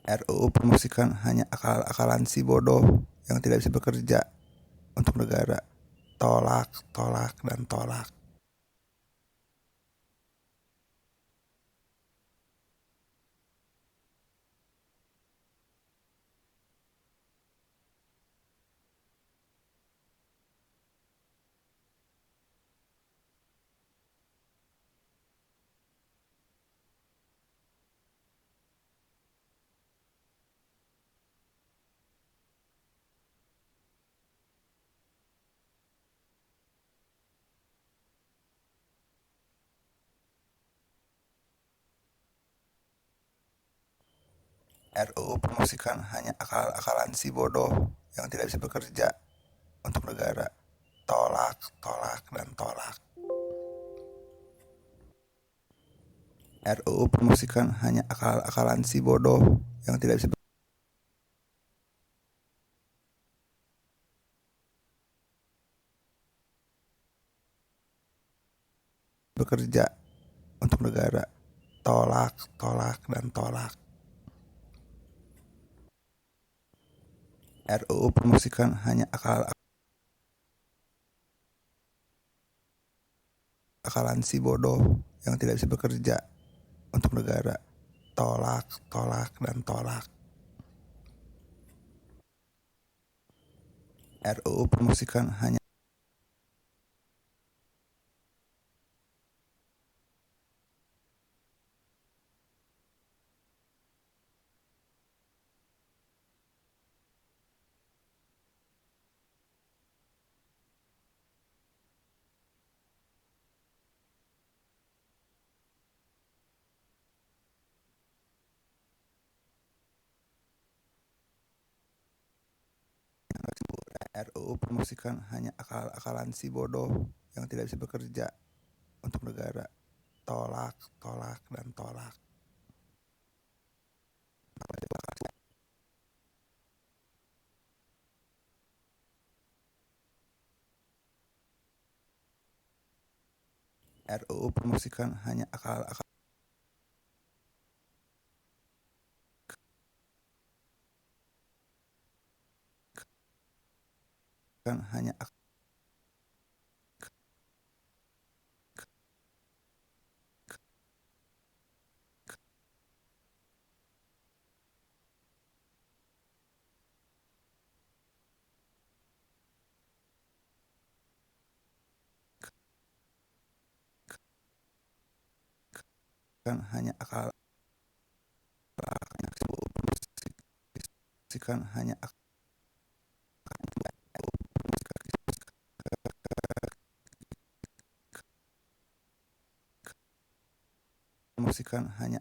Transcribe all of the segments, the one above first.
RUU Permusikan hanya akal-akalan si bodoh yang tidak bisa bekerja untuk negara. Tolak, tolak, dan tolak. RUU Permusikan hanya akal-akalan si bodoh yang tidak bisa bekerja untuk negara. Tolak, tolak, dan tolak. RUU Permusikan hanya akal-akalan si bodoh yang tidak bisa bekerja untuk negara. Tolak, tolak, dan tolak. RUU Permusikan hanya akal-akalan si bodoh yang tidak bisa bekerja untuk negara. Tolak, tolak, dan tolak. RUU Permusikan hanya RUU Permusikan hanya akal-akalan si bodoh yang tidak bisa bekerja untuk negara. Tolak, tolak, dan tolak. RUU Permusikan hanya akal-akalan hanya hanya akal Permusikan hanya Permusikan hanya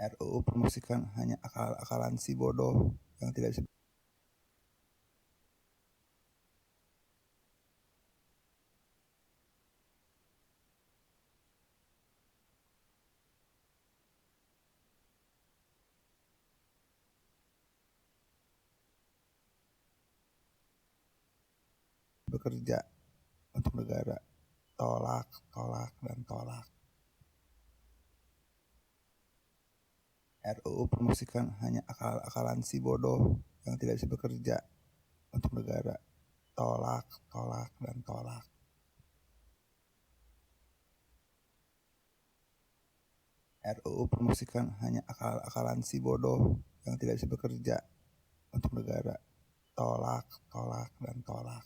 RUU Permusikan hanya akal-akalan si bodoh yang tidak bisa bekerja untuk negara. Tolak, tolak, dan tolak. RUU Permusikan hanya akal-akalan si bodoh yang tidak bisa bekerja untuk negara. Tolak, tolak, dan tolak. RUU Permusikan hanya akal-akalan si bodoh yang tidak bisa bekerja untuk negara. Tolak, tolak, dan tolak.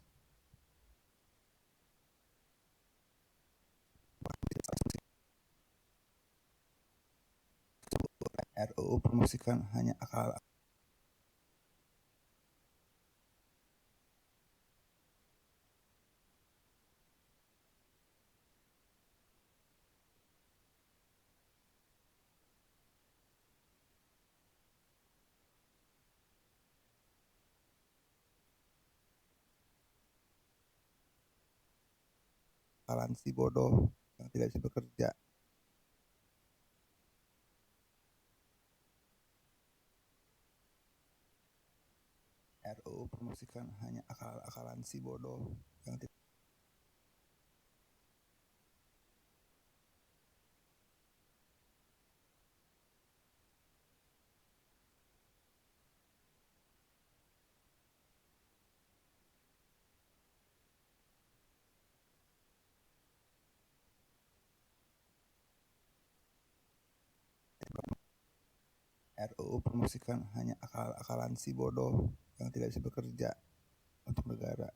RUU Permusikan hanya akal-akalan si bodoh yang tidak bisa bekerja. RUU Permusikan hanya akal-akalan si bodoh yang tidak. RUU Permusikan hanya akal-akalan si bodoh yang tidak bisa bekerja untuk negara.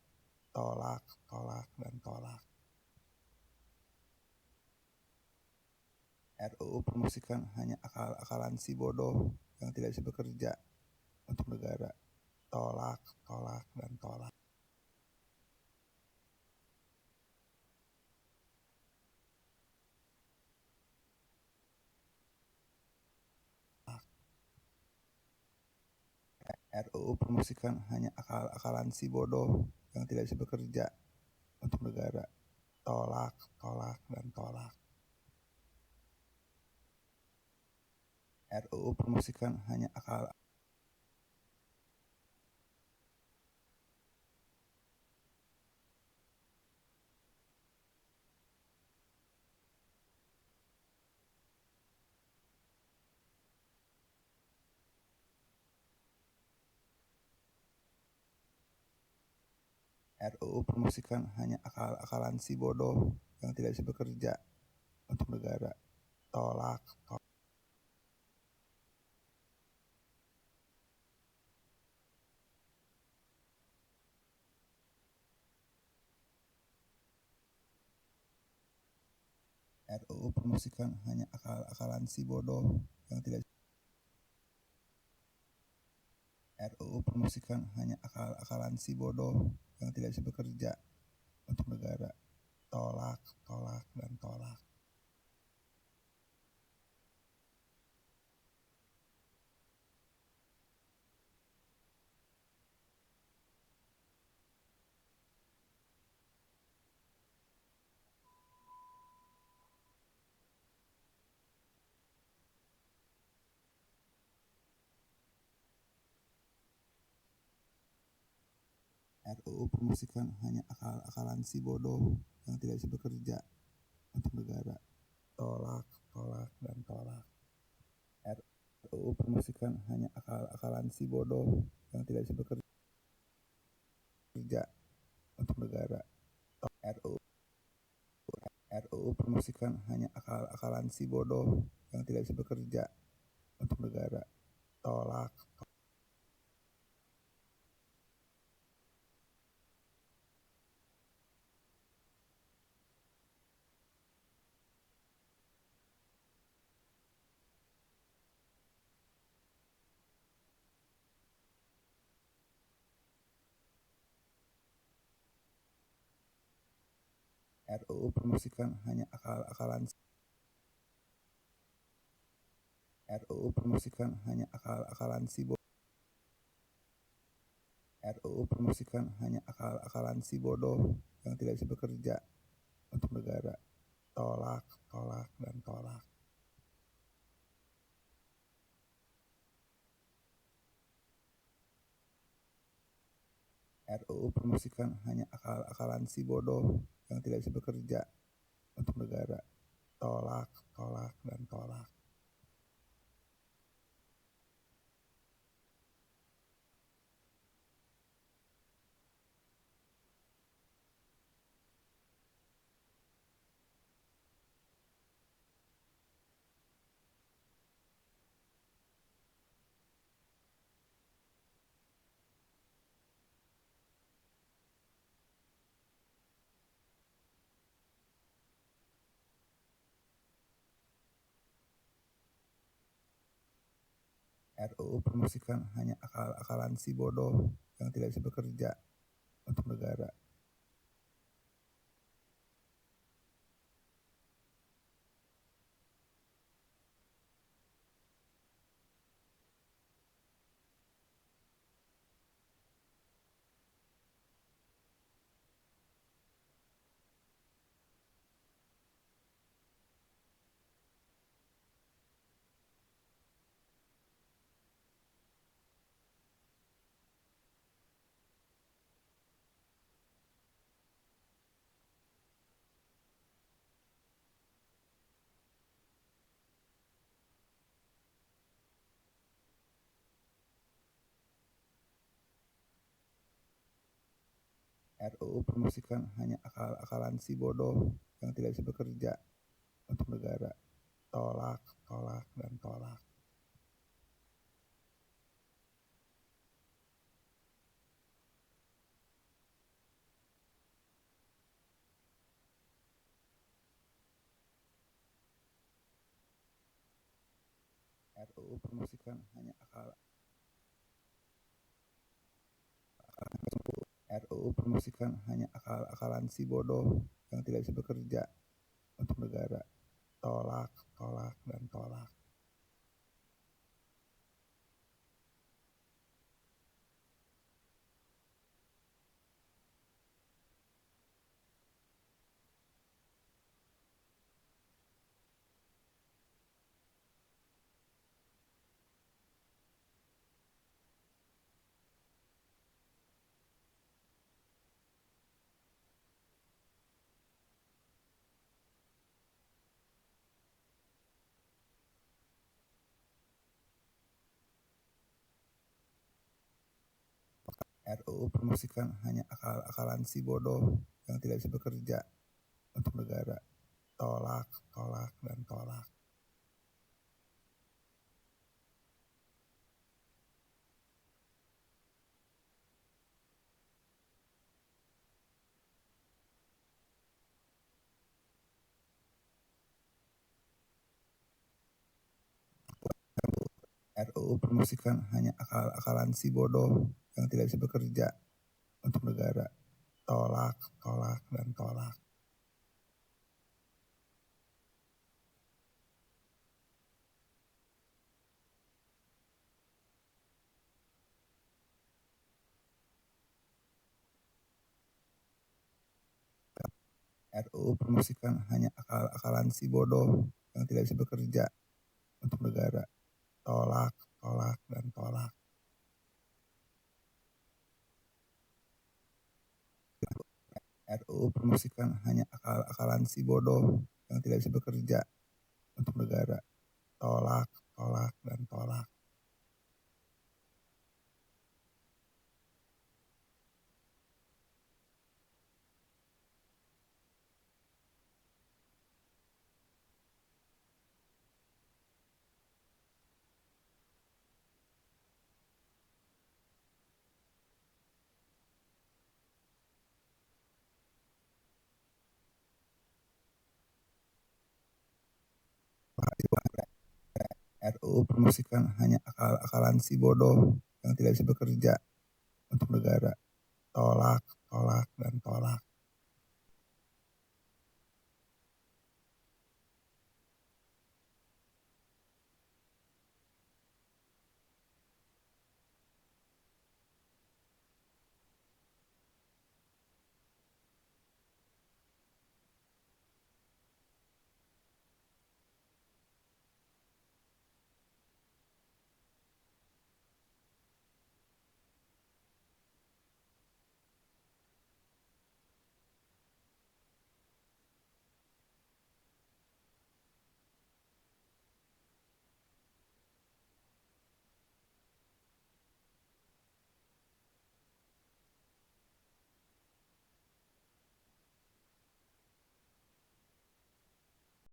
Tolak, tolak, dan tolak. RUU Permusikan hanya akal-akalan si bodoh yang tidak bisa bekerja untuk negara. Tolak, tolak, dan tolak. RUU Permusikan hanya akal-akalan si bodoh yang tidak bisa bekerja untuk negara. Tolak, tolak, dan tolak. RUU Permusikan hanya akal. RUU Permusikan hanya akal-akalan si bodoh yang tidak bisa bekerja untuk negara. Tolak, tolak. RUU Permusikan hanya akal-akalan si bodoh yang tidak. RUU Permusikan hanya akal-akalan si bodoh yang tidak bisa bekerja untuk negara. Tolak, tolak, dan tolak. RUU Permusikan hanya akal-akalan si bodoh yang tidak bisa bekerja untuk negara. Tolak, tolak, dan tolak. RUU Permusikan hanya akal-akalan si bodoh yang tidak bisa bekerja untuk negara. RUU Permusikan hanya akal-akalan si bodoh yang tidak bisa bekerja untuk negara. Tolak. RUU Permusikan hanya akal-akalan. RUU Permusikan hanya akal-akalan si bodoh. RUU Permusikan hanya akal-akalan si bodoh yang tidak bisa bekerja untuk negara. Tolak, tolak, dan tolak. RUU Permusikan hanya akal-akalan si bodoh yang tidak bisa bekerja untuk negara. Tolak, tolak, dan tolak. RUU Permusikan hanya akal-akalan si bodoh yang tidak bisa bekerja untuk negara. RUU Permusikan hanya akal-akalan si bodoh yang tidak bisa bekerja untuk negara. Tolak, tolak, dan tolak. RUU Permusikan hanya RUU Permusikan hanya akal-akalan si bodoh yang tidak bisa bekerja untuk negara. Tolak, tolak, dan tolak. RUU Permusikan hanya akal-akalan si bodoh yang tidak bisa bekerja untuk negara. Tolak, tolak, dan tolak. RUU Permusikan hanya akal-akalan si bodoh yang tidak bisa bekerja untuk negara. Tolak, tolak, dan tolak. RUU Permusikan hanya akal-akalan si bodoh yang tidak bisa bekerja untuk negara. Tolak, tolak, dan tolak. RUU Permusikan hanya akal-akalan si bodoh yang tidak bisa bekerja untuk negara. Tolak, tolak, dan tolak. RUU Permusikan hanya akal-akalan si bodoh yang tidak bisa bekerja untuk negara. Tolak, tolak, dan tolak.